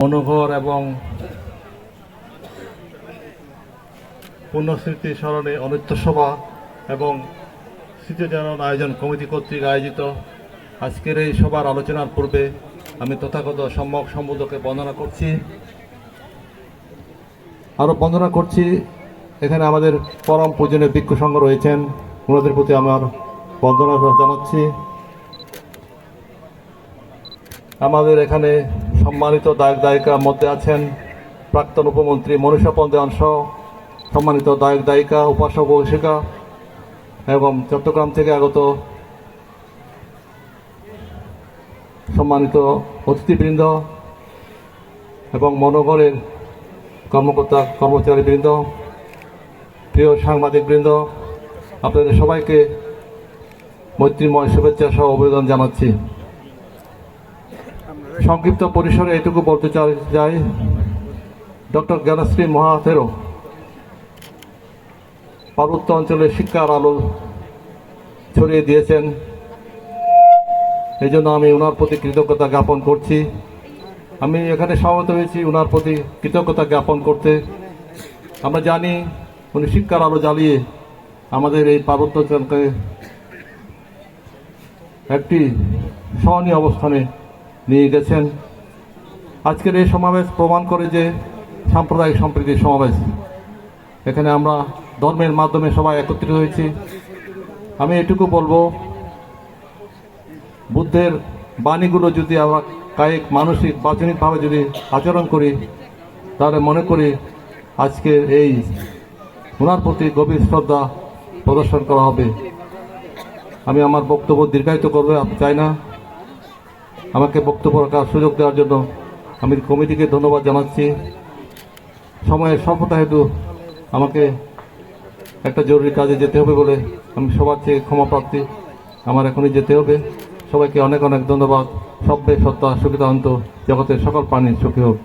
মনোহর এবং পুণ্যস্মৃতি স্মরণে অনিত্য সভা এবং স্মৃতিচারণ আয়োজন কমিটি কর্তৃক আয়োজিত আজকের এই সভার আলোচনার পূর্বে আমি তথাগত সম্যক সম্বুদ্ধকে বন্দনা করছি। আরও বন্দনা করছি এখানে আমাদের পরম পূজনীয় ভিক্ষু সংঘ রয়েছেন, ওনাদের প্রতি আমার বন্দনা জানাচ্ছি। আমাদের এখানে সম্মানিত দায়ক দায়িকার মধ্যে আছেন প্রাক্তন উপমন্ত্রী মনীষা পন্দেওয়ান সহ সম্মানিত দায়ক দায়িকা, উপাসক উপাসিকা এবং চট্টগ্রাম থেকে আগত সম্মানিত অতিথিবৃন্দ এবং মনোহরের কর্মকর্তা কর্মচারীবৃন্দ, প্রিয় সাংবাদিকবৃন্দ, আপনাদের সবাইকে মৈত্রীময় শুভেচ্ছা সহ অভিনন্দন জানাচ্ছি। সংক্ষিপ্ত পরিসরে এটুকু বলতে চাই, ডক্টর জ্ঞানশ্রী মহাথেরো পার্বত্য অঞ্চলে শিক্ষার আলো ছড়িয়ে দিয়েছেন। এই জন্য আমি ওনার প্রতি কৃতজ্ঞতা জ্ঞাপন করছি। আমি এখানে সমবেত হয়েছি ওনার প্রতি কৃতজ্ঞতা জ্ঞাপন করতে। আমরা জানি উনি শিক্ষার আলো জ্বালিয়ে আমাদের এই পার্বত্য অঞ্চলকে একটি সহনীয় অবস্থানে নিয়ে গেছেন। আজকের এই সমাবেশ প্রমাণ করে যে সাম্প্রদায়িক সম্প্রীতির সমাবেশ। এখানে আমরা ধর্মের মাধ্যমে সবাই একত্রিত হয়েছি। আমি এটুকু বলবো, বুদ্ধের বাণীগুলো যদি আমরা কায়িক মানসিক বাচনিকভাবে যদি আচরণ করি, তাহলে মনে করি আজকে এই ওনার প্রতি গভীর শ্রদ্ধা প্রদর্শন করা হবে। আমি আমার বক্তব্য দীর্ঘায়িত করতে চাই না। আমাকে বক্তব্য রাখার সুযোগ দেওয়ার জন্য আমি কমিটিকে ধন্যবাদ জানাচ্ছি। সময়ের স্বল্পতা হেতু আমাকে একটা জরুরি কাজে যেতে হবে বলে আমি সবার চেয়ে ক্ষমা প্রার্থী। আমার এখনই যেতে হবে। সবাইকে অনেক অনেক ধন্যবাদ। সব্যে সত্তা সুখিতান্ত জগতের সকল প্রাণী সুখী হোক।